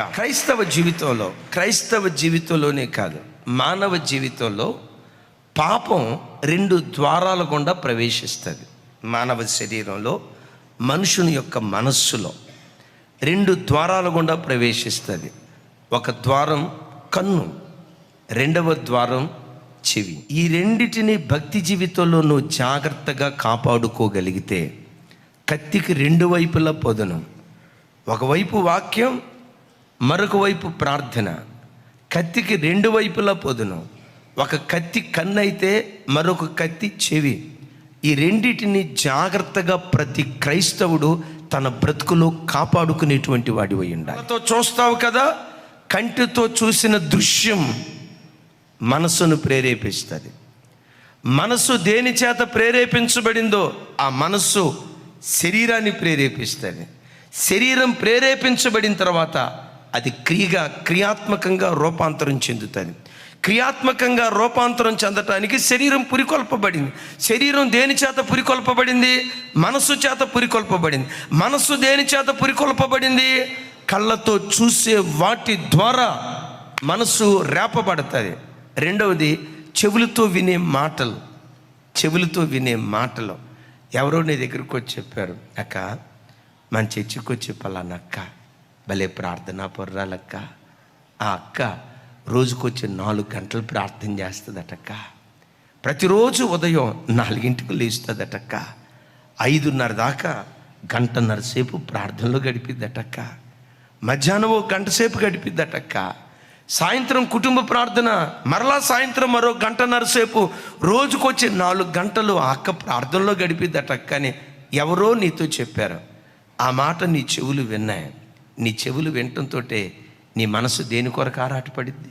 క్రైస్తవ జీవితంలోనే కాదు, మానవ జీవితంలో పాపం రెండు ద్వారాల గుండా ప్రవేశిస్తుంది. మానవ శరీరంలో మనుషుని యొక్క మనస్సులో రెండు ద్వారాల గుండా ప్రవేశిస్తుంది. ఒక ద్వారం కన్ను, రెండవ ద్వారం చెవి. ఈ రెండిటిని భక్తి జీవితంలో నువ్వు జాగ్రత్తగా కాపాడుకోగలిగితే కత్తికి రెండు వైపులా పొదను. ఒకవైపు వాక్యం, మరొక వైపు ప్రార్థన. కత్తికి రెండు వైపులా పొదును. ఒక కత్తి కన్ను అయితే మరొక కత్తి చెవి. ఈ రెండిటిని జాగ్రత్తగా ప్రతి క్రైస్తవుడు తన బ్రతుకులో కాపాడుకునేటువంటి వాడివై ఉండాలి. కళ్ళతో చూస్తావు కదా, కంటితో చూసిన దృశ్యం మనసును ప్రేరేపిస్తుంది. మనసు దేని చేత ప్రేరేపించబడిందో ఆ మనస్సు శరీరాన్ని ప్రేరేపిస్తుంది. శరీరం ప్రేరేపించబడిన తర్వాత అది క్రియాత్మకంగా రూపాంతరం చెందుతుంది. క్రియాత్మకంగా రూపాంతరం చెందటానికి శరీరం పురికొల్పబడింది. శరీరం దేని చేత పురికొల్పబడింది? మనస్సు చేత పురికొల్పబడింది. మనస్సు దేని చేత పురికొల్పబడింది? కళ్ళతో చూసే వాటి ద్వారా మనసు రేపబడుతుంది. రెండవది చెవులతో వినే మాటలు. ఎవరో నీ దగ్గరికి వచ్చి చెప్పారు, అక్క మన చర్చికి వచ్చి పలానా అక్క భలే ప్రార్థనా పొర్రాలక్క, ఆ అక్క రోజుకొచ్చి 4 గంటలు ప్రార్థన చేస్తుందటక్క, ప్రతిరోజు ఉదయం 4ంటికి లేస్తుందటక్క, 5:30 దాకా 1.5 గంట సేపు ప్రార్థనలో గడిపిద్దటక్క, మధ్యాహ్నం 1 గంట సేపు గడిపిద్దటక్క, సాయంత్రం కుటుంబ ప్రార్థన, మరలా సాయంత్రం మరో 1.5 గంట సేపు, రోజుకొచ్చి 4 గంటలు ఆ అక్క ప్రార్థనలో గడిపిద్దటక్క అని ఎవరో నీతో చెప్పారు. ఆ మాట నీ చెవులు విన్నాయి. నీ చెవులు వినటంతో నీ మనసు దేని కొరకు ఆరాటపడింది?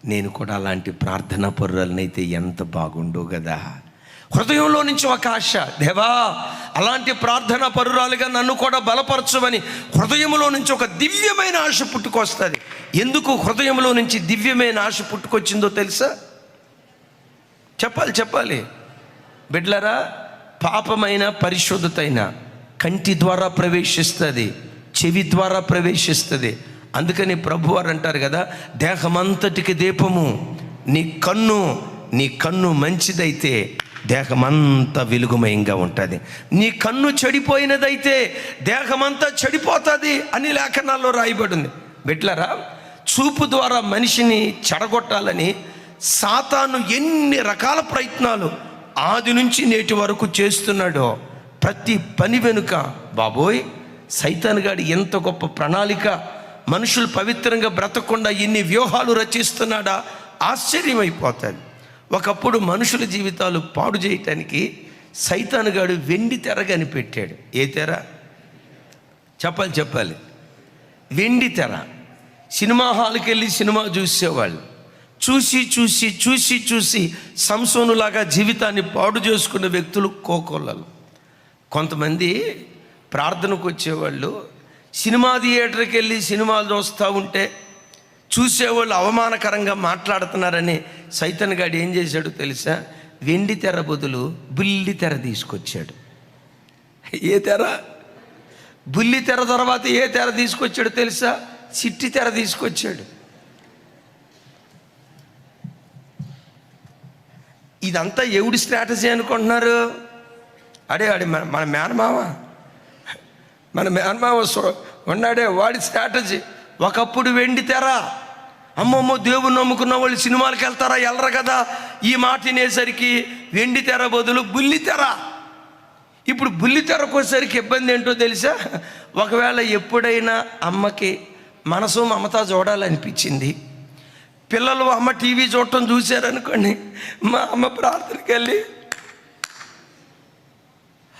నేను కూడా అలాంటి ప్రార్థనా పరులనైతే ఎంత బాగుండో కదా. హృదయంలో నుంచి ఒక ఆశ, దేవా అలాంటి ప్రార్థనా పరురాలుగా నన్ను కూడా బలపరచమని హృదయంలో నుంచి ఒక దివ్యమైన ఆశ పుట్టుకొస్తుంది. ఎందుకు హృదయంలో నుంచి దివ్యమైన ఆశ పుట్టుకొచ్చిందో తెలుసా? చెప్పాలి బిడ్లరా, పాపమైన పరిశుద్ధతైన కంటి ద్వారా ప్రవేశిస్తుంది, చెవి ద్వారా ప్రవేశిస్తుంది. అందుకని ప్రభువారు అంటారు కదా, దేహమంతటికి దీపము నీ కన్ను మంచిదైతే దేహమంతా వెలుగుమయంగా ఉంటుంది. నీ కన్ను చెడిపోయినదైతే దేహమంతా చెడిపోతుంది అని లేఖనాల్లో రాయబడింది. బిడ్డలారా, చూపు ద్వారా మనిషిని చెడగొట్టాలని సాతాను ఎన్ని రకాల ప్రయత్నాలు ఆది నుంచి నేటి వరకు చేస్తున్నాడో, ప్రతి పని వెనుక బాబోయ్ సైతాన్ గాడి ఎంత గొప్ప ప్రణాళిక, మనుషులు పవిత్రంగా బ్రతకకుండా ఎన్ని వ్యూహాలు రచిస్తున్నాడా ఆశ్చర్యమైపోతుంది. ఒకప్పుడు మనుషుల జీవితాలు పాడు చేయటానికి సైతాన్ గాడు వెండి తెర కనిపెట్టాడు. ఏ తెర? చెప్పాలి వెండి తెర. సినిమా హాల్కి వెళ్ళి సినిమా చూసేవాళ్ళు చూసి సంసోనులాగా జీవితాన్ని పాడు చేసుకున్న వ్యక్తులు కోకొల్లలు. కొంతమంది ప్రార్థనకు వచ్చేవాళ్ళు సినిమా థియేటర్కి వెళ్ళి సినిమాలు చూస్తూ ఉంటే చూసేవాళ్ళు అవమానకరంగా మాట్లాడుతున్నారని సైతన్ గాడు ఏం చేశాడు తెలుసా? వెండి తెర బదులు బుల్లి తెర తీసుకొచ్చాడు. ఏ తెర? బుల్లి తెర తర్వాత ఏ తెర తీసుకొచ్చాడు తెలుసా? చిట్టి తెర తీసుకొచ్చాడు. ఇదంతా ఎవడి స్ట్రాటజీ అనుకుంటున్నారు? అడే మన మేనమామ ఉన్నాడే, వాడి స్ట్రాటజీ. ఒకప్పుడు వెండి తెర, అమ్మమ్మో దేవుని నమ్ముకున్న వాళ్ళు సినిమాలకు వెళ్తారా? వెళ్ళరు కదా. ఈ మాట వినేసరికి వెండి తెర బదులు బుల్లి తెర. ఇప్పుడు బుల్లి తెరకు వచ్చేసరికి ఇబ్బంది ఏంటో తెలుసా? ఒకవేళ ఎప్పుడైనా అమ్మకి మనసు మమత చూడాలనిపించింది, పిల్లలు అమ్మ టీవీ చూడటం చూశారనుకోండి, మా అమ్మ ప్రార్థనకి వెళ్ళి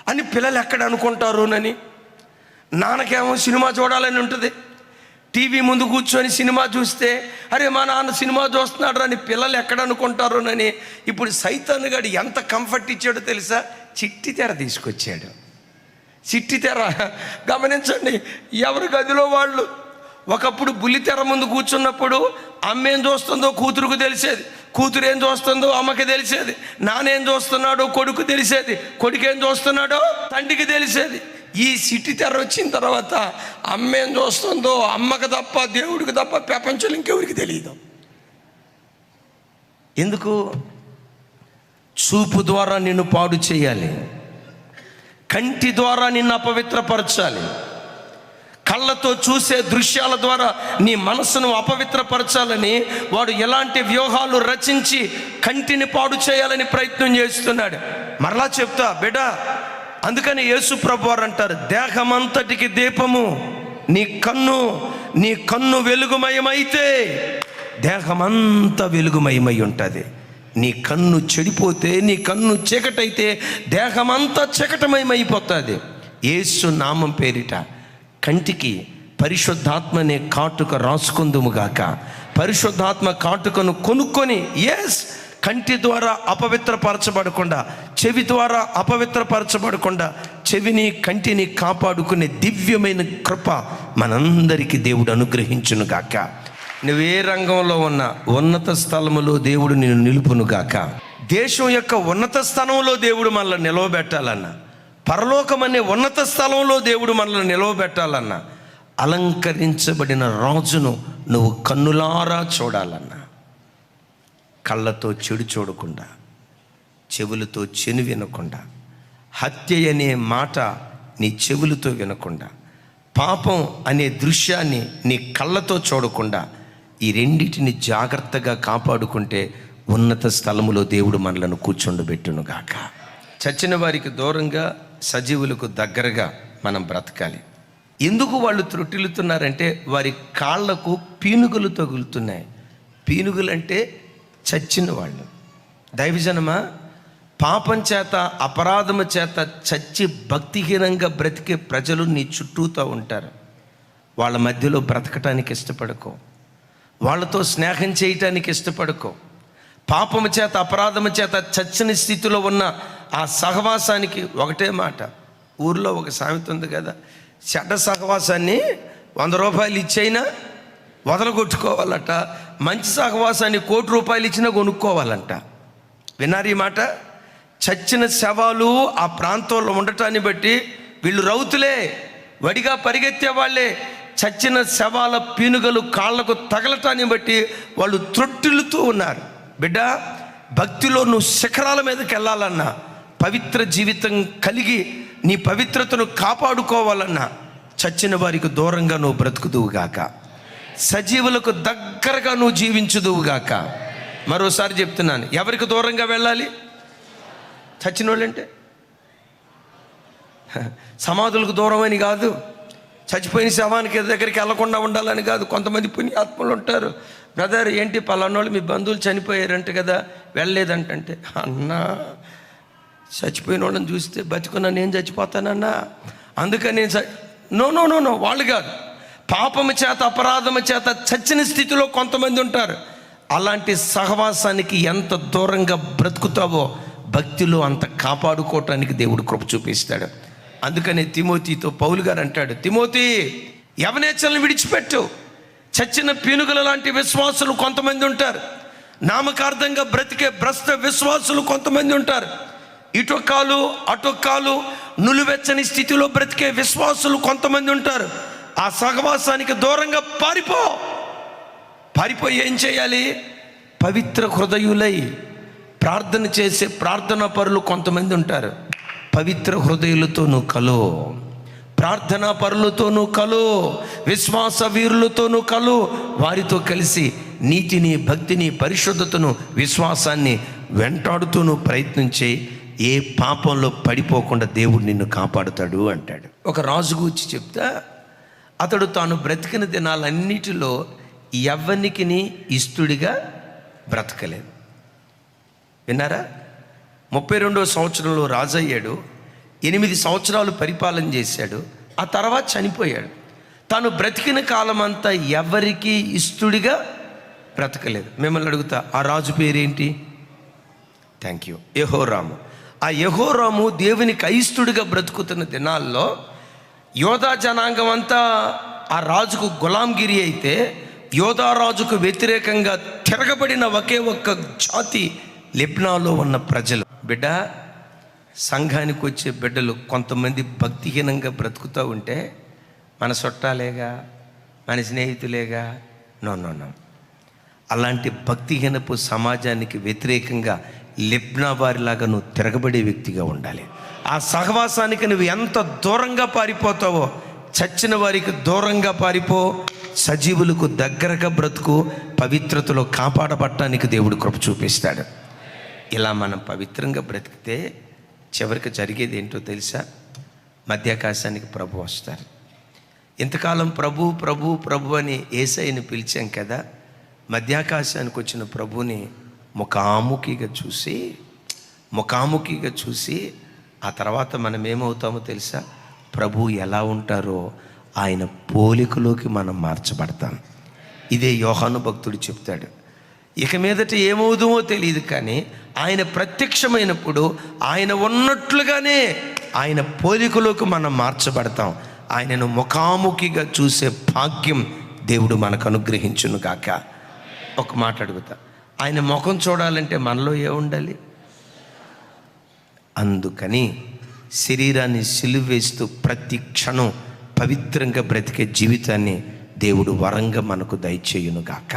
అని పిల్లలు ఎక్కడ అనుకుంటారోనని, నాన్నకేమో సినిమా చూడాలని ఉంటుంది. టీవీ ముందు కూర్చొని సినిమా చూస్తే అరే మా నాన్న సినిమా చూస్తున్నాడు అని పిల్లలు ఎక్కడ అనుకుంటారోనని ఇప్పుడు సైతాన్ గాడు ఎంత కంఫర్ట్ ఇచ్చాడో తెలుసా? చిట్టి తెర తీసుకొచ్చాడు. చిట్టి తెర గమనించండి, ఎవరి గదిలో వాళ్ళు. ఒకప్పుడు బుల్లి తెర ముందు కూర్చున్నప్పుడు అమ్మ ఏం చూస్తుందో కూతురుకు తెలిసేది, కూతురు ఏం చూస్తుందో అమ్మకి తెలిసేది, నానేం చూస్తున్నాడో కొడుకు తెలిసేది, కొడుకు ఏం చూస్తున్నాడో తండ్రికి తెలిసేది. ఈ చిట్టి తెర వచ్చిన తర్వాత అమ్మ ఏం చూస్తుందో అమ్మకి తప్ప దేవుడికి తప్ప ప్రపంచంలో ఇంకెవరికి తెలియదు. ఎందుకు? చూపు ద్వారా నిన్ను పాడు చేయాలి, కంటి ద్వారా నిన్ను అపవిత్రపరచాలి, కళ్ళతో చూసే దృశ్యాల ద్వారా నీ మనసును అపవిత్రపరచాలని వాడు ఎలాంటి వ్యూహాలు రచించి కంటిని పాడు చేయాలని ప్రయత్నం చేస్తున్నాడు. మరలా చెప్తా బిడ్డ, అందుకని యేసు ప్రభు వారు అంటారు, దేహమంతటికి దీపము నీ కన్ను వెలుగుమయమైతే దేహమంతా వెలుగుమయమై ఉంటుంది. నీ కన్ను చెడిపోతే, నీ కన్ను చీకటైతే దేహమంతా చీకటమయమైపోతుంది. యేసు నామం పేరిట కంటికి పరిశుద్ధాత్మనే కాటుక రాసుకుందుముగాక. పరిశుద్ధాత్మ కాటుకను కొనుక్కొని కంటి ద్వారా అపవిత్రపరచబడకుండా, చెవి ద్వారా అపవిత్రపరచబడకుండా చెవిని కంటిని కాపాడుకునే దివ్యమైన కృప మనందరికీ దేవుడు అనుగ్రహించునుగాక. నువ్వే రంగంలో ఉన్న ఉన్నత స్థలములో దేవుడు నిన్ను నిలుపునుగాక. దేశం యొక్క ఉన్నత స్థలంలో దేవుడు మనల్ని నిలవబెట్టాలన్నా, పరలోకం అనే ఉన్నత స్థలంలో దేవుడు మనల్ని నిలవబెట్టాలన్నా, అలంకరించబడిన రాజును నువ్వు కన్నులారా చూడాలన్నా, కళ్ళతో చెడు చూడకుండా, చెవులతో చెను వినకుండా, హత్య అనే మాట నీ చెవులతో వినకుండా, పాపం అనే దృశ్యాన్ని నీ కళ్ళతో చూడకుండా, ఈ రెండింటిని జాగ్రత్తగా కాపాడుకుంటే ఉన్నత స్థలములో దేవుడు మనలను కూర్చోండబెట్టునుగాక. చచ్చిన వారికి దూరంగా, సజీవులకు దగ్గరగా మనం బ్రతకాలి. ఎందుకు వాళ్ళు త్రొట్టిల్లుతున్నారంటే వారి కాళ్లకు పీనుగులు తగులుతున్నాయి. పీనుగులంటే చచ్చిన వాళ్ళు. దైవజనమా, పాపం చేత అపరాధము చేత చచ్చి భక్తిహీనంగా బ్రతికే ప్రజలు నీ చుట్టూతో ఉంటారు. వాళ్ళ మధ్యలో బ్రతకటానికి ఇష్టపడకో, వాళ్ళతో స్నేహం చేయటానికి ఇష్టపడకో. పాపము చేత అపరాధము చేత చచ్చిన స్థితిలో ఉన్న ఆ సహవాసానికి ఒకటే మాట. ఊర్లో ఒక సామెత ఉంది కదా, చెడ్డ సహవాసాన్ని 100 రూపాయలు ఇచ్చైనా వదలగొట్టుకోవాలట, మంచి సహవాసాన్ని 1 కోటి రూపాయలు ఇచ్చినా కొనుక్కోవాలంట. విన్నారు ఈ మాట? చచ్చిన శవాలు ఆ ప్రాంతంలో ఉండటాన్ని బట్టి వీళ్ళు రౌతులే, వడిగా పరిగెత్తే వాళ్ళే. చచ్చిన శవాల పీనుగలు కాళ్లకు తగలటాన్ని బట్టి వాళ్ళు త్రొట్టిల్లుతూ ఉన్నారు. బిడ్డ, భక్తిలో నువ్వు శిఖరాల మీదకి వెళ్ళాలన్నా, పవిత్ర జీవితం కలిగి నీ పవిత్రతను కాపాడుకోవాలన్నా, చచ్చిన వారికి దూరంగా నువ్వు బ్రతుకుదువుగాక, సజీవులకు దగ్గరగా నువ్వు జీవించుదువుగాక. మరోసారి చెప్తున్నాను, ఎవరికి దూరంగా వెళ్ళాలి? చచ్చిన వాళ్ళంటే సమాధులకు దూరమని కాదు, చచ్చిపోయిన శవానికి దగ్గరికి వెళ్ళకుండా ఉండాలని కాదు. కొంతమంది పుణ్యాత్మలు ఉంటారు, బ్రదర్ ఏంటి పలానోళ్ళు మీ బంధువులు చనిపోయారంట కదా వెళ్ళలేదంటే, అన్నా చచ్చిపోయిన వాళ్ళని చూస్తే బతుకున్నా నేను చచ్చిపోతానన్నా, అందుకని నేను నో వాళ్ళు కాదు. పాపము చేత అపరాధము చేత చచ్చిన స్థితిలో కొంతమంది ఉంటారు. అలాంటి సహవాసానికి ఎంత దూరంగా బ్రతుకుతావో భక్తిలో అంత కాపాడుకోవటానికి దేవుడు కృప చూపిస్తాడు. అందుకని తిమోతితో పౌలు గారు అంటాడు, తిమోతి యవనేచ్ఛలను విడిచిపెట్టు. చచ్చిన పీనుగుల లాంటి విశ్వాసులు కొంతమంది ఉంటారు. నామకార్థంగా బ్రతికే భ్రష్ట విశ్వాసులు కొంతమంది ఉంటారు. ఇటొక్కాలు అటొక్కాలు నులివెచ్చని స్థితిలో బ్రతికే విశ్వాసులు కొంతమంది ఉంటారు. ఆ సహవాసానికి దూరంగా పారిపోయి ఏం చేయాలి? పవిత్ర హృదయులై ప్రార్థన చేసే ప్రార్థనా పరులు కొంతమంది ఉంటారు. పవిత్ర హృదయులతో నువ్వు కలు, ప్రార్థనా పరులతో నువ్వు కలు, విశ్వాస వీరులతో నువ్వు కలు. వారితో కలిసి నీతిని, భక్తిని, పరిశుద్ధతను, విశ్వాసాన్ని వెంటాడుతూ నువ్వు ప్రయత్నం చేయి. ఏ పాపంలో పడిపోకుండా దేవుడు నిన్ను కాపాడుతాడు అంటాడు. ఒక రాజు గురించి చెప్తా, అతడు తాను బ్రతికిన దినాలన్నిటిలో ఎవ్వనికిని ఇస్తుడిగా బ్రతకలేదు. విన్నారా? 32వ సంవత్సరంలో రాజు అయ్యాడు. 8 సంవత్సరాలు పరిపాలన చేశాడు. ఆ తర్వాత చనిపోయాడు. తాను బ్రతికిన కాలం అంతా ఎవరికి ఇస్తుడిగా బ్రతకలేదు. మిమ్మల్ని అడుగుతా, ఆ రాజు పేరేంటి? Thank you, Jehoram. ఆ యెహోరాము దేవునికి అయిష్టుడిగా బ్రతుకుతున్న దినాల్లో యోధా జనాంగం అంతా ఆ రాజుకు గులాంగిరి అయితే, యోధా రాజుకు వ్యతిరేకంగా తిరగబడిన ఒకే ఒక్క జాతి లెబ్నాలో ఉన్న ప్రజలు. బిడ్డ, సంఘానికి వచ్చే బిడ్డలు కొంతమంది భక్తిహీనంగా బ్రతుకుతూ ఉంటే మన చుట్టాలేగా, మన స్నేహితులేగా? నో. అలాంటి భక్తిహీనపు సమాజానికి వ్యతిరేకంగా లెబ్నా వారిలాగా నువ్వు తిరగబడే వ్యక్తిగా ఉండాలి. ఆ సహవాసానికి నువ్వు ఎంత దూరంగా పారిపోతావో, చచ్చిన వారికి దూరంగా పారిపో, సజీవులకు దగ్గరగా బ్రతుకు. పవిత్రతలో కాపాడబట్టడానికి దేవుడు కృప చూపిస్తాడు. ఇలా మనం పవిత్రంగా బ్రతికితే చివరికి జరిగేది ఏంటో తెలుసా? మధ్యాకాశానికి ప్రభు వస్తారు. ఇంతకాలం ప్రభు ప్రభు ప్రభు అని యేసయ్యని పిలిచాం కదా. మధ్యాకాశానికి వచ్చిన ప్రభుని ముఖాముఖిగా చూసి ఆ తర్వాత మనం ఏమవుతామో తెలుసా? ప్రభు ఎలా ఉంటారో ఆయన పోలికలోకి మనం మార్చబడతాం. ఇదే యోహాను భక్తుడు చెప్తాడు. ఇక మీదట ఏమవుతుందో తెలియదు, కానీ ఆయన ప్రత్యక్షమైనప్పుడు ఆయన ఉన్నట్లుగానే ఆయన పోలికలోకి మనం మార్చబడతాం. ఆయనను ముఖాముఖిగా చూసే భాగ్యం దేవుడు మనకు అనుగ్రహించును గాక. ఒక మాట అడుగుతా, ఆయన ముఖం చూడాలంటే మనలో ఏముండాలి? అందుకని శరీరాన్ని సిలువేస్తూ ప్రతి క్షణం పవిత్రంగా బ్రతికే జీవితాన్ని దేవుడు వరంగా మనకు దయచేయును గాక.